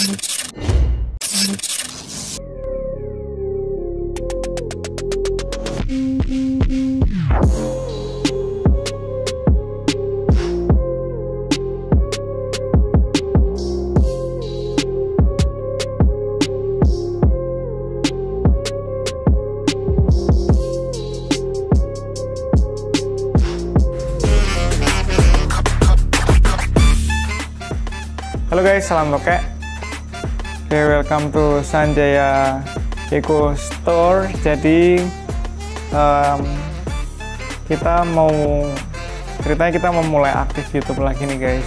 Halo guys, salam tokek. Oke, welcome to Sanjaya Gecko Store. Jadi kita mau mulai aktif YouTube lagi nih guys.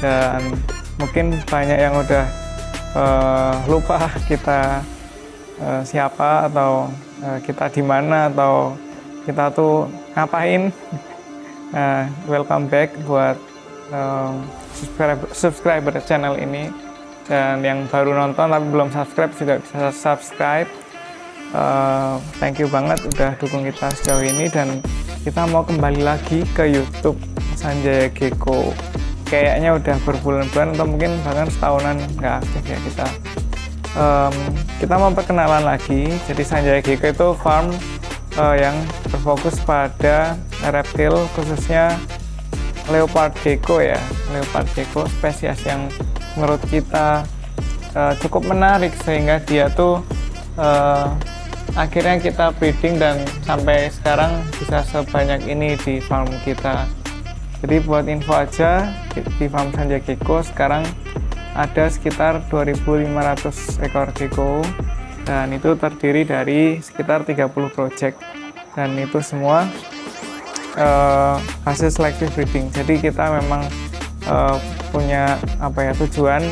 Dan mungkin banyak yang udah lupa kita siapa, atau kita di mana, atau kita tuh ngapain. Welcome back buat subscriber channel ini, dan yang baru nonton tapi belum subscribe juga bisa subscribe. Thank you banget udah dukung kita sejauh ini, dan kita mau kembali lagi ke YouTube Sanjaya Gecko. Kayaknya udah berbulan-bulan atau mungkin bahkan setahunan nggak aktif ya kita. Kita mau perkenalan lagi. Jadi Sanjaya Gecko itu farm yang berfokus pada reptil, khususnya leopard gecko ya. Leopard gecko spesies yang menurut kita cukup menarik, sehingga dia tuh akhirnya kita breeding dan sampai sekarang bisa sebanyak ini di farm kita. Jadi buat info aja, di farm Sanjaya Gecko sekarang ada sekitar 2.500 ekor gecko, dan itu terdiri dari sekitar 30 project, dan itu semua hasil selective breeding. Jadi kita memang punya tujuan,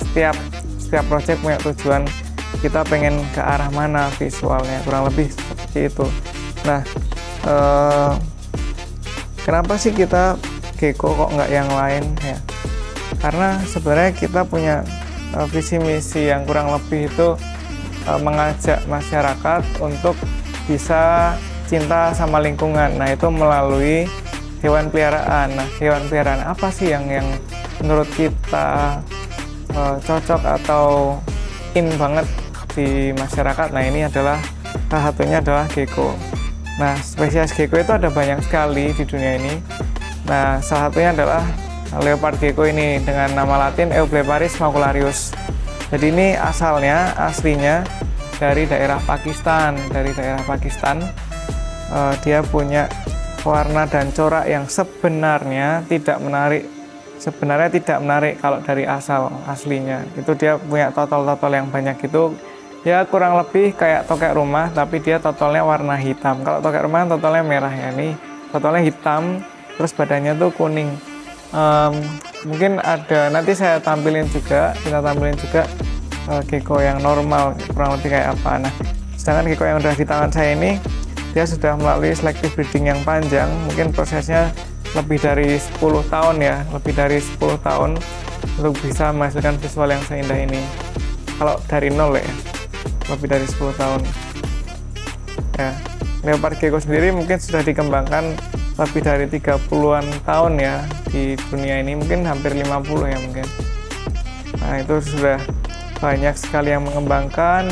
setiap project punya tujuan, kita pengen ke arah mana visualnya, kurang lebih seperti itu. Nah, kenapa sih kita gecko kok nggak yang lain ya? Karena sebenarnya kita punya visi misi yang kurang lebih itu mengajak masyarakat untuk bisa cinta sama lingkungan. Nah, itu melalui hewan peliharaan. Nah, hewan peliharaan apa sih yang menurut kita cocok atau in banget di masyarakat? Nah, ini adalah salah satunya adalah gecko. Nah, spesies gecko itu ada banyak sekali di dunia ini. Nah, salah satunya adalah leopard gecko ini dengan nama latin Eubleparis macularius. Jadi ini aslinya dari daerah Pakistan. Dia punya warna dan corak yang sebenarnya tidak menarik kalau dari aslinya. Itu dia punya totol-totol yang banyak gitu. Ya kurang lebih kayak tokek rumah, tapi dia totolnya warna hitam. Kalau tokek rumah totolnya merah ya, ini totolnya hitam, terus badannya tuh kuning. Mungkin ada, nanti kita tampilin juga gecko yang normal kurang lebih kayak apa. Nah, sedangkan gecko yang udah di tangan saya ini, dia sudah melalui selective breeding yang panjang, mungkin prosesnya lebih dari 10 tahun ya, untuk bisa menghasilkan visual yang seindah ini. Kalau dari nol ya, lebih dari 10 tahun. Ya, leopard gecko sendiri mungkin sudah dikembangkan lebih dari 30-an tahun ya di dunia ini, mungkin hampir 50 ya mungkin. Nah, itu sudah banyak sekali yang mengembangkan,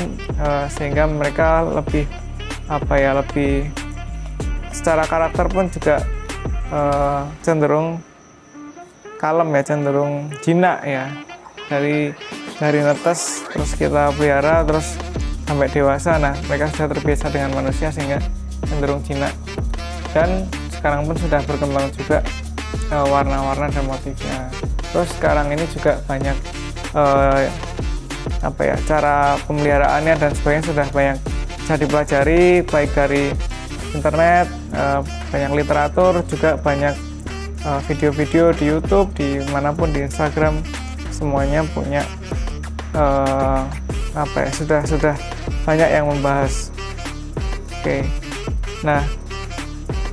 sehingga mereka lebih secara karakter pun juga cenderung kalem ya, cenderung jinak ya. Dari netes terus kita pelihara terus sampai dewasa, nah mereka sudah terbiasa dengan manusia sehingga cenderung jinak. Dan sekarang pun sudah berkembang juga warna-warna dan motifnya. Terus sekarang ini juga banyak cara pemeliharaannya dan sebagainya sudah banyak bisa dipelajari, baik dari internet, banyak literatur, juga banyak video-video di YouTube, di manapun, di Instagram, semuanya punya sudah banyak yang membahas. Oke. Nah,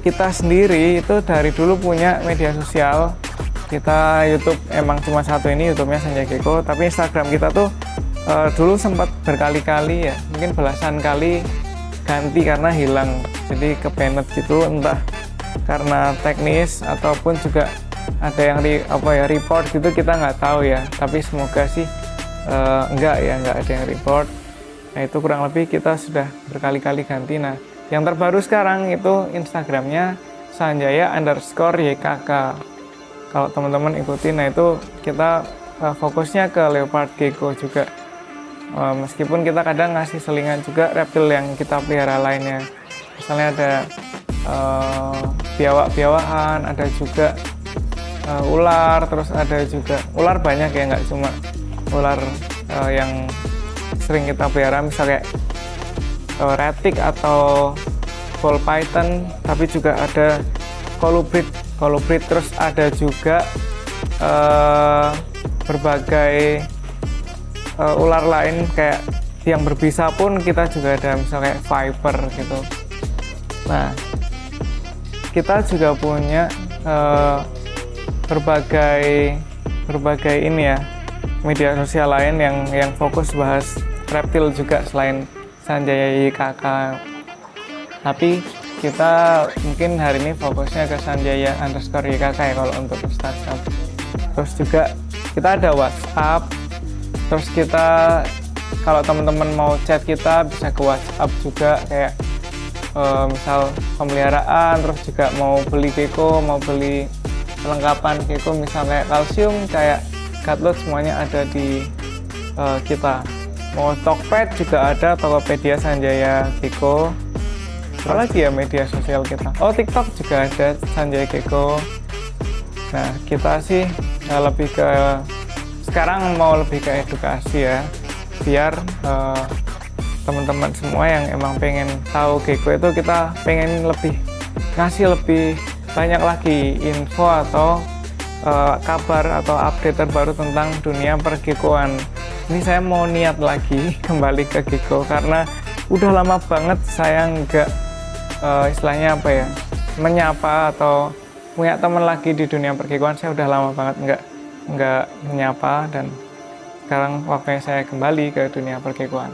kita sendiri itu dari dulu punya media sosial. Kita YouTube emang cuma satu ini, YouTube-nya Sanjaya Gecko, tapi Instagram kita tuh dulu sempat berkali-kali ya, mungkin belasan kali ganti karena hilang, jadi kebanet gitu, entah karena teknis ataupun juga ada yang report gitu, kita nggak tahu ya. Tapi semoga sih nggak ada yang report. Nah itu kurang lebih kita sudah berkali-kali ganti. Nah yang terbaru sekarang itu Instagramnya sanjaya_ykk. Kalau teman-teman ikutin, nah itu kita fokusnya ke leopard gecko juga. Meskipun kita kadang ngasih selingan juga reptil yang kita pelihara lainnya. Misalnya ada biawak-biawakan, ada juga ular, terus ada juga ular banyak ya, nggak cuma ular yang sering kita pelihara, misalnya retic atau ball python, tapi juga ada colubrid, terus ada juga berbagai ular lain kayak yang berbisa pun kita juga ada, misalnya viper gitu. Nah kita juga punya berbagai ini ya, media sosial lain yang fokus bahas reptil juga selain Sanjaya_ykk. Tapi kita mungkin hari ini fokusnya ke Sanjaya_ykk ya kalau untuk Instagram. Terus juga kita ada WhatsApp. Terus kita kalau teman-teman mau chat kita bisa ke WhatsApp juga, kayak misal pemeliharaan, terus juga mau beli gecko, mau beli perlengkapan gecko, misalnya kalsium, kayak gutlot, semuanya ada di kita. Mau Tokped juga ada, Tokopedia Sanjaya Gecko. Apa lagi ya media sosial kita? Oh, TikTok juga ada Sanjaya Gecko. Nah kita sih lebih ke sekarang mau lebih ke edukasi ya, biar teman-teman semua yang emang pengen tahu gecko itu, kita pengen ngasih lebih banyak lagi info atau kabar atau update terbaru tentang dunia pergekoan. Ini saya mau niat lagi kembali ke gecko karena udah lama banget saya nggak istilahnya apa ya, menyapa atau punya teman lagi di dunia pergekoan. Saya udah lama banget nggak menyapa, dan sekarang waktunya saya kembali ke dunia pergekoan.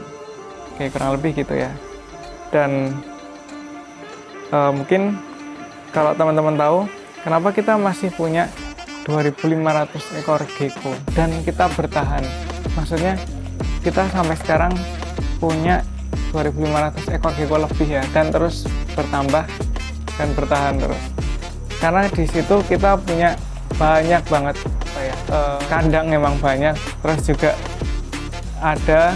Oke, kurang lebih gitu ya. Dan mungkin kalau teman-teman tahu kenapa kita masih punya 2.500 ekor gecko dan kita bertahan, maksudnya kita sampai sekarang punya 2.500 ekor gecko lebih ya, dan terus bertambah dan bertahan terus, karena di situ kita punya banyak banget kandang, memang banyak, terus juga ada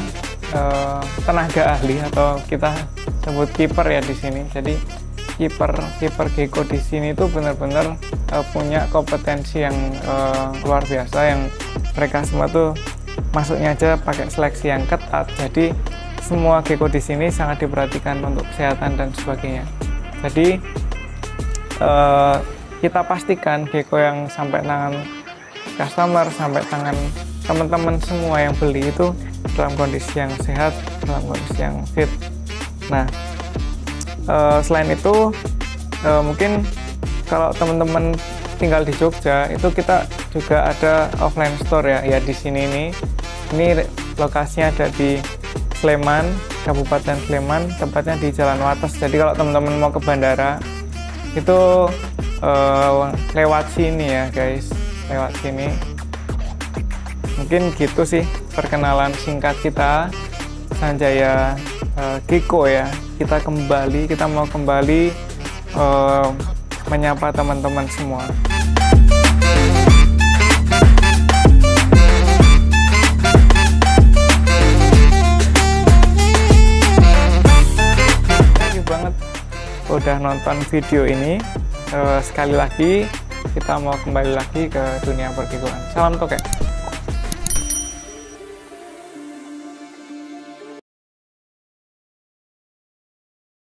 tenaga ahli atau kita sebut keeper ya di sini. Jadi keeper gecko di sini itu benar-benar punya kompetensi yang luar biasa, yang mereka semua tuh masuknya aja pakai seleksi yang ketat. Jadi semua gecko di sini sangat diperhatikan untuk kesehatan dan sebagainya. Jadi kita pastikan gecko yang sampai tangan customer, sampai tangan teman-teman semua yang beli itu dalam kondisi yang sehat, dalam kondisi yang fit. Nah selain itu mungkin kalau teman-teman tinggal di Jogja, itu kita juga ada offline store ya di sini. Ini lokasinya ada di Sleman, Kabupaten Sleman, tempatnya di Jalan Wates. Jadi kalau teman-teman mau ke bandara itu lewat sini ya guys, lewat sini. Mungkin gitu sih perkenalan singkat kita Sanjaya Gecko ya. Kita mau kembali menyapa teman-teman semua. Terima kasih banget udah nonton video ini. Sekali lagi kita mau kembali lagi ke dunia pergekoan. Salam tokek.